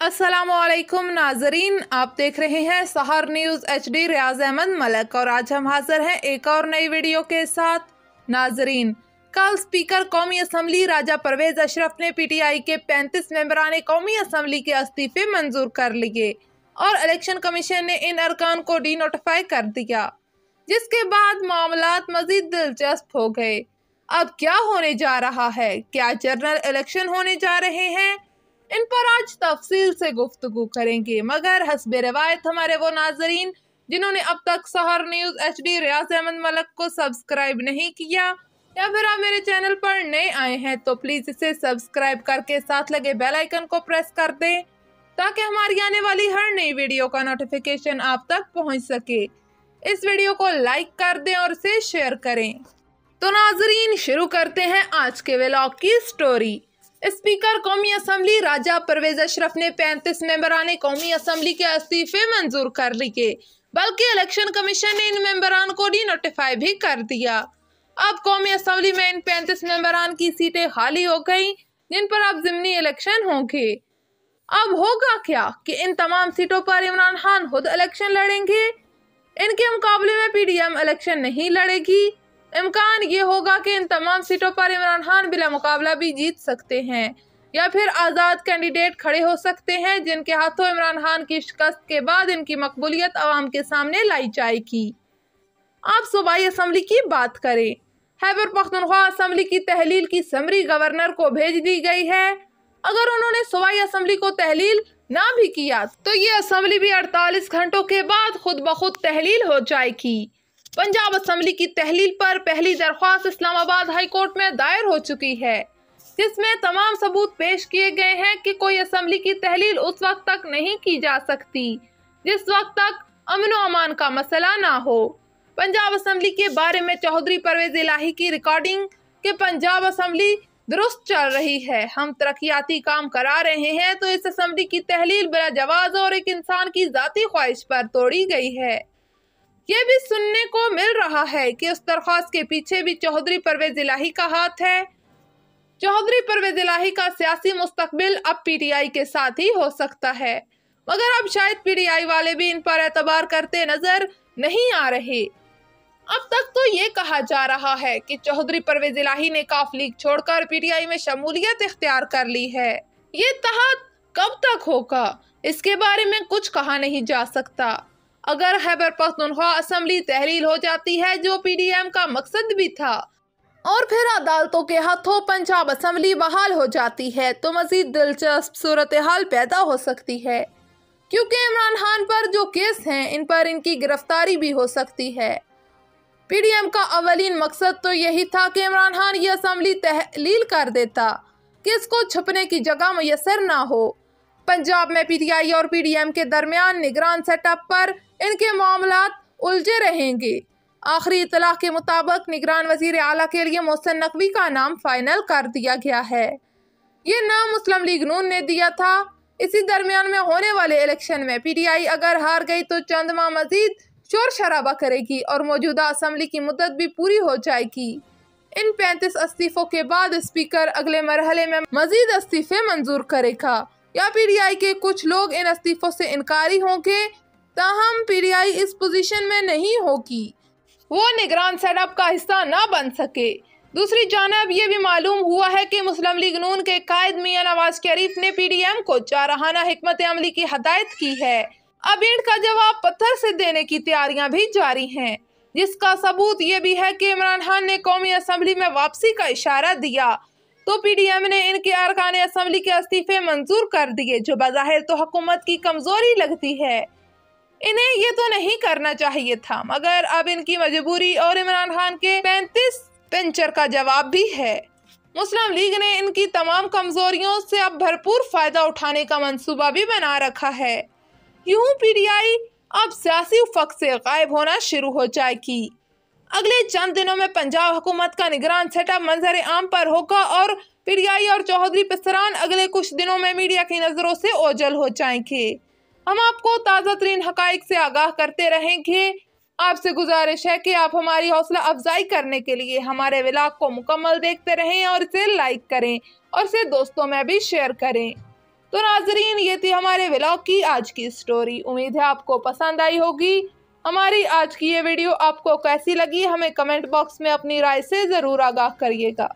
अस्सलामुअलैकुम नाजरीन, आप देख रहे हैं सहर न्यूज़ HD। रियाज अहमद मलक और आज हम हाजिर हैं एक और नई वीडियो के साथ। नाजरीन, कल स्पीकर कौमी असम्बली राजा परवेज अशरफ ने PTI के 35 मेंबरान कौमी असम्बली के इस्तीफे मंजूर कर लिए और इलेक्शन कमीशन ने इन अरकान को डीनोटिफाई कर दिया, जिसके बाद मामलात मजीद दिलचस्प हो गए। अब क्या होने जा रहा है? क्या जनरल इलेक्शन होने जा रहे हैं? इन पर आज तफसील से गुफ्तगू करेंगे, मगर हस्बे रिवायत हमारे वो नाजरीन जिन्होंने अब तक सहर न्यूज़ HD रियाज अहमद मलक को सब्सक्राइब नहीं किया या फिर आप मेरे चैनल पर नए आए हैं तो प्लीज़ इसे सब्सक्राइब करके साथ लगे बेल आइकन को प्रेस कर दें ताकि हमारी आने वाली हर नई वीडियो का नोटिफिकेशन आप तक पहुंच सके। इस वीडियो को लाइक कर दें और इसे शेयर करें। तो नाजरीन, शुरू करते हैं आज के व्लॉग की स्टोरी। स्पीकर कौमी असम्बली राजा परवेज अशरफ ने 35 मेंबरान कौमी असम्बली के इस्तीफे मंजूर कर लिए, बल्कि इलेक्शन कमीशन ने इन मेंबरान को डीनोटिफाई भी कर दिया। अब कौमी असम्बली में इन 35 मेंबरान की सीटें खाली हो गई, जिन पर अब ज़िमनी इलेक्शन होंगे। अब होगा क्या कि इन तमाम सीटों पर इमरान खान खुद इलेक्शन लड़ेंगे। इनके मुकाबले में PDM इलेक्शन नहीं लड़ेगी। इम्कान ये होगा कि इन तमाम सीटों पर इमरान खान बिला मुकाबला भी जीत सकते हैं या फिर आज़ाद कैंडिडेट खड़े हो सकते हैं, जिनके हाथों इमरान खान की शिकस्त के बाद इनकी मकबूलियत आवाम के सामने लाई जाएगी। आप सूबाई असम्बली की बात करें। खैबर पख्तूनख्वा असम्बली की तहलील की समरी गवर्नर को भेज दी गई है। अगर उन्होंने सूबाई असम्बली को तहलील ना भी किया तो ये असम्बली भी 48 घंटों के बाद खुद ब खुद तहलील हो जाएगी। पंजाब असम्बली की तहलील पर पहली दरख्वास्त इस्लामाबाद हाई कोर्ट में दायर हो चुकी है, जिसमें तमाम सबूत पेश किए गए हैं कि कोई असम्बली की तहलील उस वक्त तक नहीं की जा सकती जिस वक्त तक अमन व अमान का मसला ना हो। पंजाब असम्बली के बारे में चौधरी परवेज इलाही की रिकॉर्डिंग के पंजाब असम्बली दुरुस्त चल रही है, हम तरक्याती काम करा रहे हैं, तो इस असम्बली की तहलील बिला जवाज और एक इंसान की जाती ख्वाहिश पर तोड़ी गई है। ये भी सुनने को मिल रहा है कि उस दरख्वास्त के पीछे भी चौधरी परवेज इलाही का हाथ है। चौधरी परवेज इलाही का सियासी मुस्तकबिल अब PTI के साथ ही हो सकता है, मगर अब शायद PTI वाले भी इन पर एतबार करते नजर नहीं आ रहे। अब तक तो ये कहा जा रहा है कि चौधरी परवेज इलाही ने काफ लीग छोड़कर PTI में शमूलियत इख्तियार कर ली है। ये तहत कब तक होगा, इसके बारे में कुछ कहा नहीं जा सकता। अगर खैबर पख्तूनख्वा असम्बली तहलील हो जाती है, जो PDM का मकसद भी था, और फिर अदालतों के हाथों पंजाब असम्बली बहाल हो जाती है, तो मजीद दिलचस्प सूरत हाल पैदा हो सकती है, क्योंकि इमरान खान पर जो केस हैं इन पर इनकी गिरफ्तारी भी हो सकती है। PDM का अवलीन मकसद तो यही था कि इमरान खान ये असम्बली तहलील कर देता कि इसको छुपने की जगह मुयसर ना हो। पंजाब में PTI और PDM के दरमियान निगरान सेटअप पर इनके मामलात उलझे रहेंगे। आखिरी इतला के मुताबिक निगरान वजीर आला के लिए मोहसिन नकवी का नाम फाइनल कर दिया गया है। ये नाम मुस्लिम लीग नून ने दिया था। इसी दरमियान में होने वाले इलेक्शन में PTI अगर हार गई तो चंद माह मजीद शोर शराबा करेगी और मौजूदा असम्बली की मुद्दत भी पूरी हो जाएगी। इन 35 इस्तीफों के बाद स्पीकर अगले मरहले में मजीद इस्तीफे मंजूर करेगा या PTI के कुछ लोग इन इस्तीफों से इनकारी होंगे, ताहम PTI इस पोजीशन में नहीं होगी, वो निगरान सेटअप का हिस्सा ना बन सके। दूसरी जानब ये भी मालूम हुआ है कि मुस्लिम लीग नून के कायद मियां नवाज शरीफ ने PDM को चाराहाना हिकमत अमली की हदायत की है। अब ईंट का जवाब पत्थर से देने की तैयारियां भी जारी हैं, जिसका सबूत ये भी है कि इमरान खान ने कौमी असम्बली में वापसी का इशारा दिया तो PDM ने इनके अरकान असम्बली के इस्तीफे मंजूर कर दिए, जो बज़ाहिर तो हुकूमत की कमजोरी लगती है। इन्हें ये तो नहीं करना चाहिए था, मगर अब इनकी मजबूरी और इमरान खान के 35 पेंचर का जवाब भी है। मुस्लिम लीग ने इनकी तमाम कमजोरियों से अब भरपूर फायदा उठाने का मंसूबा भी बना रखा है। यूं PTI अब सियासी उफक से गायब होना शुरू हो जाएगी। अगले चंद दिनों में पंजाब हुकूमत का निगरान सेटअप मंजर आम पर होगा और PTI और चौधरी पिसरान अगले कुछ दिनों में मीडिया की नजरों से ओझल हो जाएंगे। हम आपको ताज़ा तरीन हकाइक से आगाह करते रहेंगे। आपसे गुजारिश है कि आप हमारी हौसला अफजाई करने के लिए हमारे व्लॉग को मुकम्मल देखते रहें और इसे लाइक करें और इसे दोस्तों में भी शेयर करें। तो नाजरीन, ये थी हमारे व्लॉग की आज की स्टोरी। उम्मीद है आपको पसंद आई होगी। हमारी आज की ये वीडियो आपको कैसी लगी हमें कमेंट बॉक्स में अपनी राय से ज़रूर आगाह करिएगा।